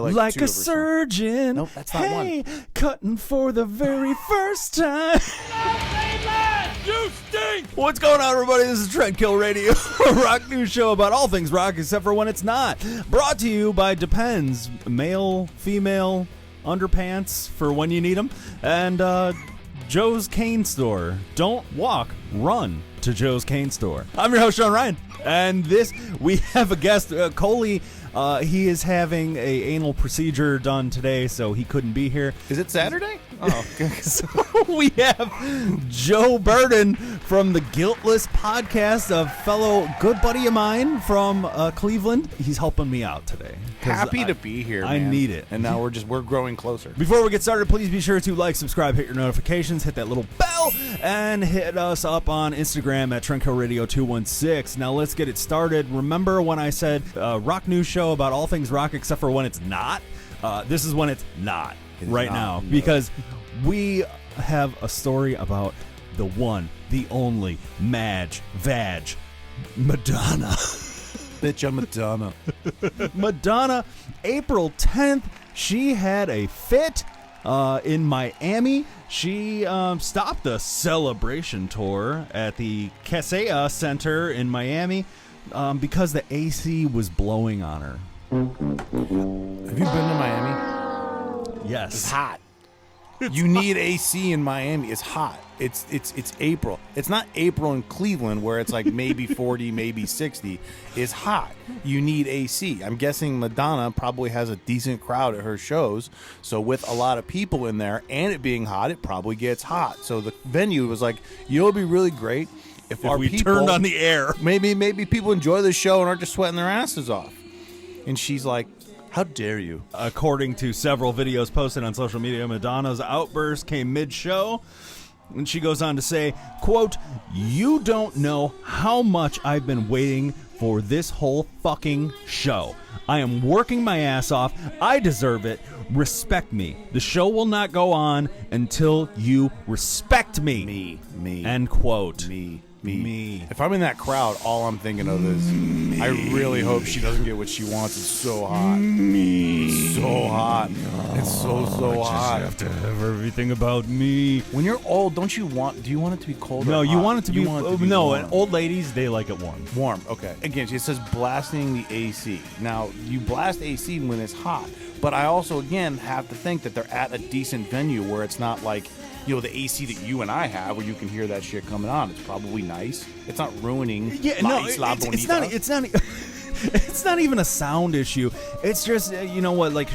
Like a surgeon. Nope, that's not hey, cutting for the very first time. You stink! What's going on, everybody? This is Trendkill Radio, a rock news show about all things rock except for when it's not. Brought to you by Depends, male, female, underpants for when you need them, and Joe's Cane Store. Don't walk, run to Joe's Cane Store. I'm your host, Sean Ryan, and we have a guest, Coley. He is having a anal procedure done today, so he couldn't be here. Is it Saturday? Oh, okay. So we have Joe Burden from the Guiltless podcast, a fellow good buddy of mine from Cleveland. He's helping me out today. Happy to be here, I man. need it. And now we're growing closer. Before we get started, please be sure to like, subscribe, hit your notifications, hit that little bell, and hit us up on Instagram at Trendkill Radio 216. Now let's get it started. Remember when I said rock news show about all things rock except for when it's not? This is when it's not now, because we have a story about the one, the only, Madonna. Bitch, I'm Madonna. Madonna, April 10th, she had a fit in Miami. She stopped the celebration tour at the Kaseya Center in Miami because the AC was blowing on her. Have you been to Miami? Yes. It's hot. You need AC in Miami. It's hot. It's April. It's not April in Cleveland where it's like maybe 40, maybe 60. It's hot. You need AC. I'm guessing Madonna probably has a decent crowd at her shows. So with a lot of people in there and it being hot, it probably gets hot. So the venue was like, you know, it'd be really great if our we people turned on the air. Maybe people enjoy the show and aren't just sweating their asses off. And she's like, how dare you? According to several videos posted on social media, Madonna's outburst came mid-show, and she goes on to say, quote, "You don't know how much I've been waiting for this whole fucking show. I am working my ass off. I deserve it. Respect me. The show will not go on until you respect me." Me. End quote. Me. If I'm in that crowd, all I'm thinking of is, I really hope she doesn't get what she wants. It's so hot. It's so hot. It's so hot. You have to have everything about me. When you're old, do you want it to be cold or No, you hot? want it to be, no, warm. and old ladies, they like it warm. Warm, okay. Again, it says blasting the AC. Now, you blast AC when it's hot, but I also, again, have to think that they're at a decent venue where it's not like, you know, the AC that you and I have where you can hear that shit coming on. It's probably nice. It's not ruining it's not even a sound issue. It's just, you know what, like,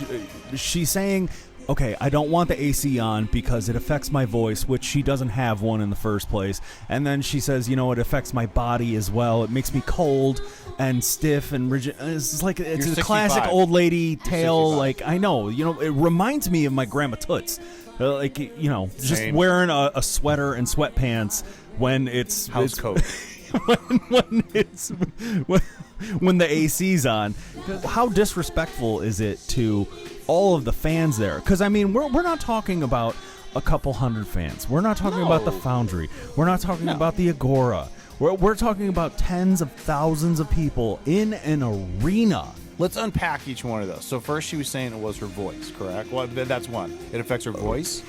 she's saying, okay, I don't want the AC on because it affects my voice, which she doesn't have one in the first place. And then she says, you know, it affects my body as well. It makes me cold and stiff and rigid. It's like, it's a classic old lady tale. Like, I know, you know, it reminds me of my grandma Toots. Like, you know, just Same. wearing a sweater and sweatpants when it's house coat. when the AC's on. How disrespectful is it to all of the fans there? Because, I mean, we're not talking about a couple hundred fans. We're not talking about the Foundry. We're not talking about the Agora. We're talking about tens of thousands of people in an arena. Let's unpack each one of those. So first she was saying it was her voice, correct? Well, that's one. It affects her voice?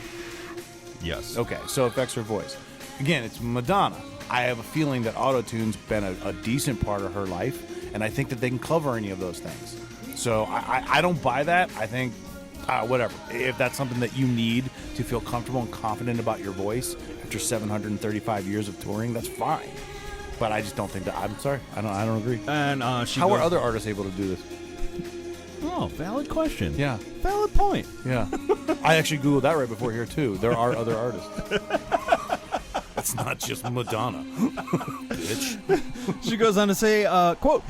Yes. Okay, so it affects her voice. Again, it's Madonna. I have a feeling that auto-tune's been a decent part of her life, and I think that they can cover any of those things. So I don't buy that. I think, whatever. If that's something that you need to feel comfortable and confident about your voice after 735 years of touring, that's fine. But I just don't think that. I'm sorry. I don't agree. And how are other artists able to do this? Oh, valid question. Yeah. Valid point. Yeah. I actually Googled that right before here, too. There are other artists. It's not just Madonna. Bitch. She goes on to say, quote,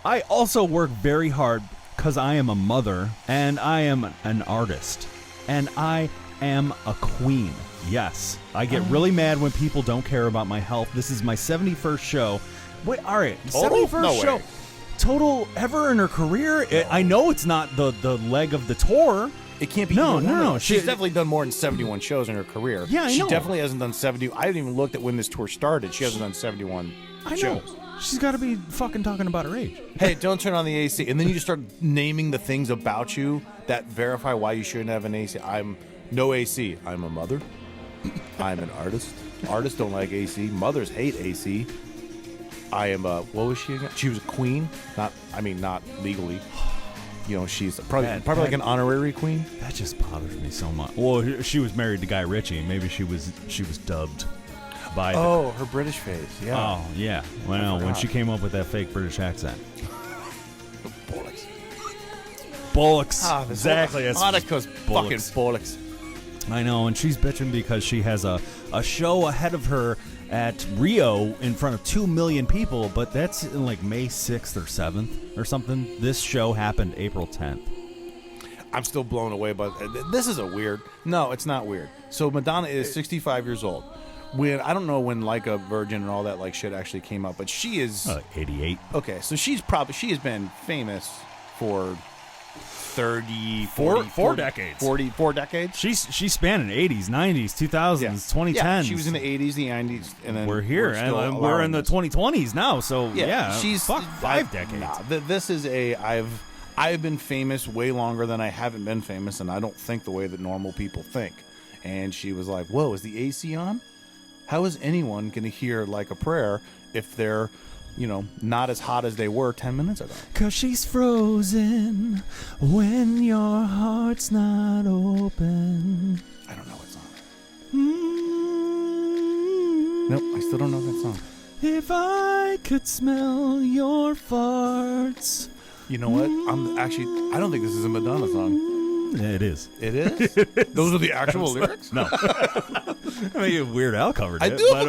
"I also work very hard because I am a mother and I am an artist and I am a queen. Yes, I get really mad when people don't care about my health. This is my 71st show." Wait, all right, Total? 71st No show. way. Total ever in her career? I know it's not the leg of the tour. It can't be. No. She's definitely done more than 71 shows in her career. Yeah, I know. She definitely hasn't done 70. I haven't even looked at when this tour started. She hasn't done 71 I shows. know. She's got to be fucking talking about her age. Hey, don't turn on the AC. And then you just start naming the things about you that verify why you shouldn't have an AC. I'm no AC. I'm a mother. I'm an artist. Artists don't like AC. Mothers hate AC. I am a, what was she again? She was a queen. Not legally. You know, she's probably like an honorary queen. That just bothers me so much. Well, she was married to Guy Ritchie. Maybe she was dubbed by. Oh, her British face. Yeah. Oh, yeah. Well, when she came up with that fake British accent. Bollocks. Ah, exactly. Monica's fucking bollocks. I know, and she's bitching because she has a show ahead of her at Rio in front of 2 million people, but that's in like May 6th or 7th or something. This show happened April 10th. I'm still blown away by this. Is a weird. No, it's not weird. So Madonna is 65 years old. I don't know when Like a Virgin and all that like shit actually came up, but she is 88. Okay, so she has been famous for 4 decades. 44 decades. She's spanning 80s, 90s, 2000s, 2010s. Yeah, she was in the 80s, the 90s, and then we're here, and we're in the 2020s now. So yeah, she's 5 decades. Nah, this is I've been famous way longer than I haven't been famous, and I don't think the way that normal people think. And she was like, "Whoa, is the AC on? How is anyone going to hear Like a Prayer if they're, not as hot as they were 10 minutes ago?" 'Cause she's frozen when your heart's not open. I don't know what song. Nope, I still don't know that song. If I could smell your farts. You know what? I don't think this is a Madonna song. It is. It is? Those are the actual lyrics? No. I mean, Weird Al covered it. I do. But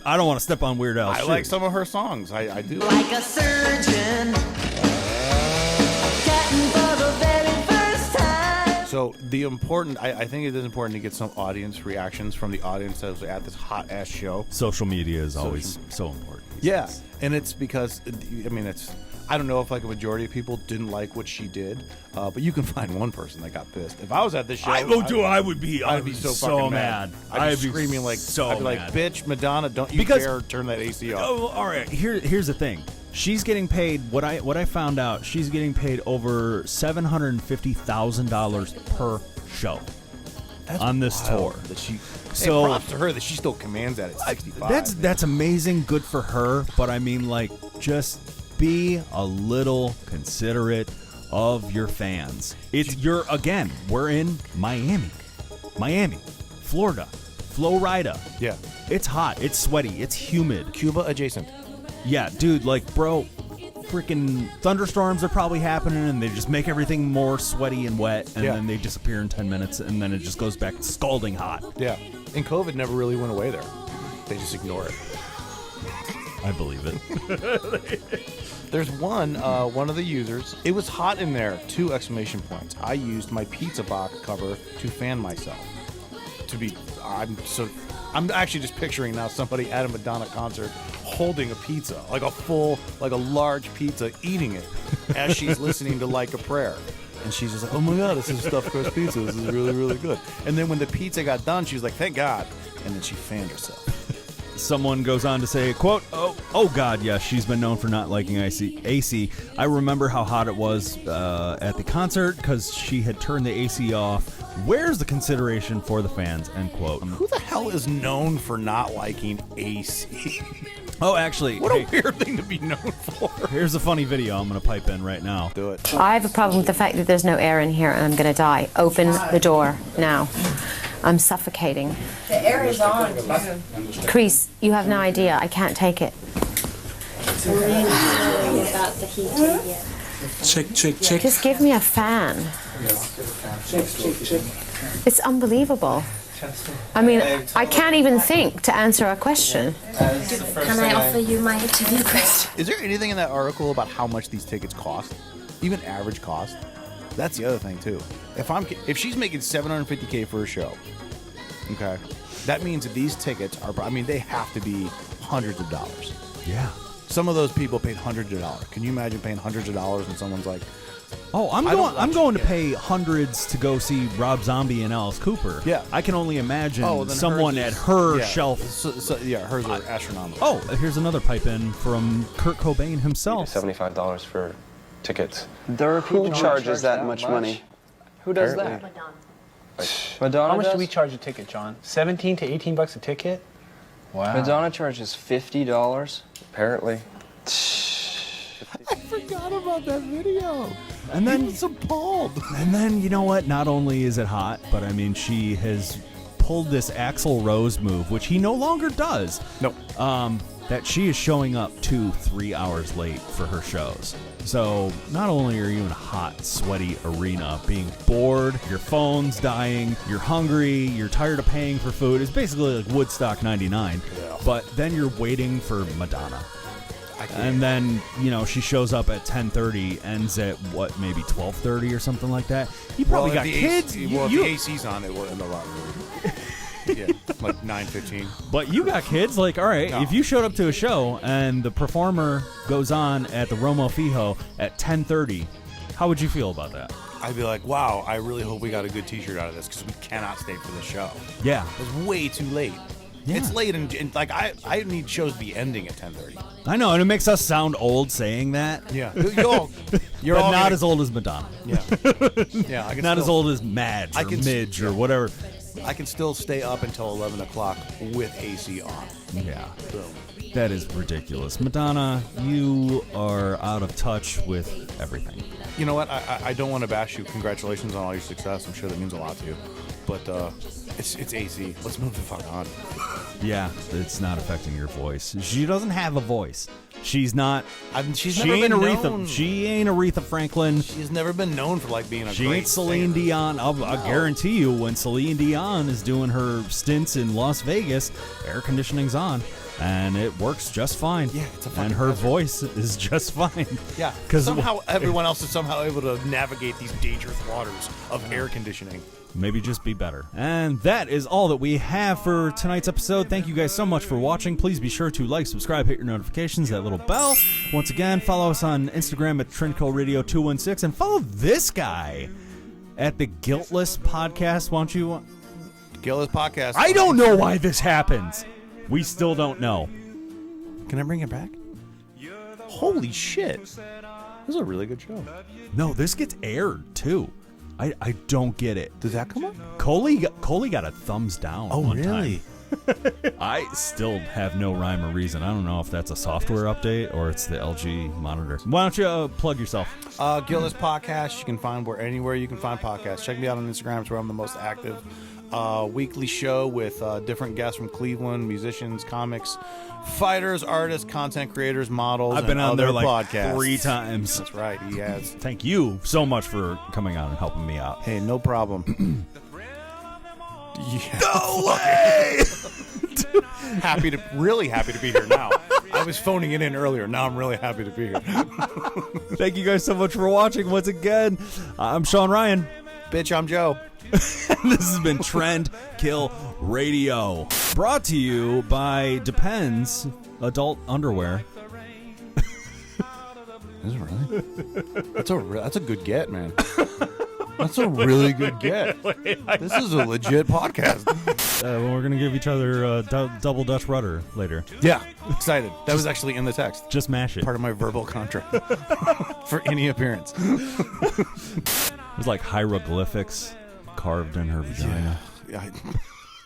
I don't want to step on Weird Al's shoes. like some of her songs. I do. Like a surgeon, chatting for the very first time. So I think it is important to get some audience reactions from the audience that was at this hot ass show. Social media is always so important. Yeah, and it's because I don't know if like a majority of people didn't like what she did, but you can find one person that got pissed. If I was at this show, I'd be so so fucking mad. I'd be screaming like so I'd be like, mad. "Bitch, Madonna, don't you dare turn that AC off." Oh, all right. Here's the thing. She's getting paid. What I found out. She's getting paid over $750,000 per show. That's on this wild tour. That she, So props to her that she still commands that at 65. That's amazing. Good for her. But I mean, like, just be a little considerate of your fans. We're in Miami, Florida, Florida. Yeah. It's hot. It's sweaty. It's humid. Cuba adjacent. Yeah, dude, like, bro, freaking thunderstorms are probably happening, and they just make everything more sweaty and wet, and then they disappear in 10 minutes, and then it just goes back scalding hot. Yeah. And COVID never really went away there. They just ignore it. I believe it. There's one of the users. It was hot in there. 2 exclamation points. I used my pizza box cover to fan myself. I'm actually just picturing now somebody at a Madonna concert holding a pizza, like a large pizza, eating it as she's listening to Like a Prayer. And she's just like, "Oh my God, this is stuffed crust pizza. This is really, really good." And then when the pizza got done, she was like, "Thank God." And then she fanned herself. Someone goes on to say, quote, oh God, yes, she's been known for not liking AC. I remember how hot it was at the concert because she had turned the AC off. Where's the consideration for the fans, end quote. Who the hell is known for not liking AC? Oh, actually, what a weird thing to be known for. Here's a funny video I'm going to pipe in right now. Do it. I have a problem with the fact that there's no air in here and I'm going to die. Open the door now. I'm suffocating. The air is on, too. Chris, you have no idea. I can't take it. About the heating, yeah. Check. Just give me a fan. It's unbelievable. I mean, I can't even think to answer a question. Can I offer you my interview question? Is there anything in that article about how much these tickets cost? Even average cost? That's the other thing too. If she's making $750K for a show, okay, that means that these tickets they have to be hundreds of dollars. Yeah. Some of those people paid hundreds of dollars. Can you imagine paying hundreds of dollars and someone's like, "Oh, I'm going to pay hundreds to go see Rob Zombie and Alice Cooper." Yeah. I can only imagine then someone hers at is- her yeah, shelf. Hers are astronomical. Oh, here's another pipe in from Kurt Cobain himself. $75 for tickets. There are people Who charges that much money? Who does Apparently. that? Madonna How much does? do we charge a ticket, John? 17 to 18 bucks a ticket? Wow. Madonna charges $50. Apparently. I forgot about that video. And then it's appalled. And then you know what? Not only is it hot, but I mean she has pulled this Axl Rose move, which he no longer does. Nope. That she is showing up 2-3 hours late for her shows. So not only are you in a hot, sweaty arena being bored, your phone's dying, you're hungry, you're tired of paying for food. It's basically like Woodstock 99. Yeah. But then you're waiting for Madonna. And then, you know, she shows up at 10:30, ends at, what, maybe 12:30 or something like that. You probably got kids. If the AC's on, it will end a lot earlier. Yeah, like 9:15. But you got kids. Like, all right, No. if you showed up to a show and the performer goes on at the Romo Fijo at 10:30, how would you feel about that? I'd be like, wow, I really hope we got a good T-shirt out of this because we cannot stay for the show. Yeah. It's way too late. Yeah. It's late, and like I need shows to be ending at 10:30. I know, and it makes us sound old saying that. Yeah, you're but all not gonna- as old as Madonna. Yeah, yeah. I can Not still, as old as Madge or Midge or whatever. I can still stay up until 11 o'clock with AC on. Yeah. Boom. That is ridiculous. Madonna, you are out of touch with everything. You know what? I don't want to bash you. Congratulations on all your success. I'm sure that means a lot to you. But it's AC. Let's move the fuck on. Yeah, it's not affecting your voice. She doesn't have a voice. She's not. She's She never ain't been Aretha. known. She ain't Aretha Franklin. She's never been known for like being a She great ain't Celine singer. Dion. I'll guarantee you, when Celine Dion is doing her stints in Las Vegas, air conditioning's on, and it works just fine. Yeah, it's a fucking and her desert. voice is just fine. Yeah, because somehow everyone else is somehow able to navigate these dangerous waters of air conditioning. Maybe just be better. And that is all that we have for tonight's episode. Thank you guys so much for watching. Please be sure to like, subscribe, hit your notifications, that little bell. Once again, follow us on Instagram at TrendCoRadio216 and follow this guy at the Guiltless Podcast. Why don't you? Gillis Podcast. I don't know why this happens. We still don't know. Can I bring it back? Holy shit. This is a really good show. No, this gets aired too. I don't get it. Does that come up? Coley got a thumbs down. Oh, one really? time. I still have no rhyme or reason. I don't know if that's a software update or it's the LG monitor. Why don't you plug yourself? Gillis Podcast. You can find anywhere you can find podcasts. Check me out on Instagram. It's where I'm the most active. Weekly show with different guests from Cleveland, musicians, comics, fighters, artists, content creators, models. I've been and on there other like podcasts. 3 times. That's right. He has. Thank you so much for coming on and helping me out. Hey, no problem. Yeah. No way! Really happy to be here now. I was phoning it in earlier. Now I'm really happy to be here. Thank you guys so much for watching once again. I'm Sean Ryan. Bitch, I'm Joe. This has been Trend Kill Radio. Brought to you by Depends Adult Underwear. Is it really? That's a good get, man. That's a really good get. This is a legit podcast. We're going to give each other double Dutch rudder later. Yeah, excited. That was actually in the text. Just mash it. Part of my verbal contract for any appearance. It was like hieroglyphics carved in her vagina. Yeah.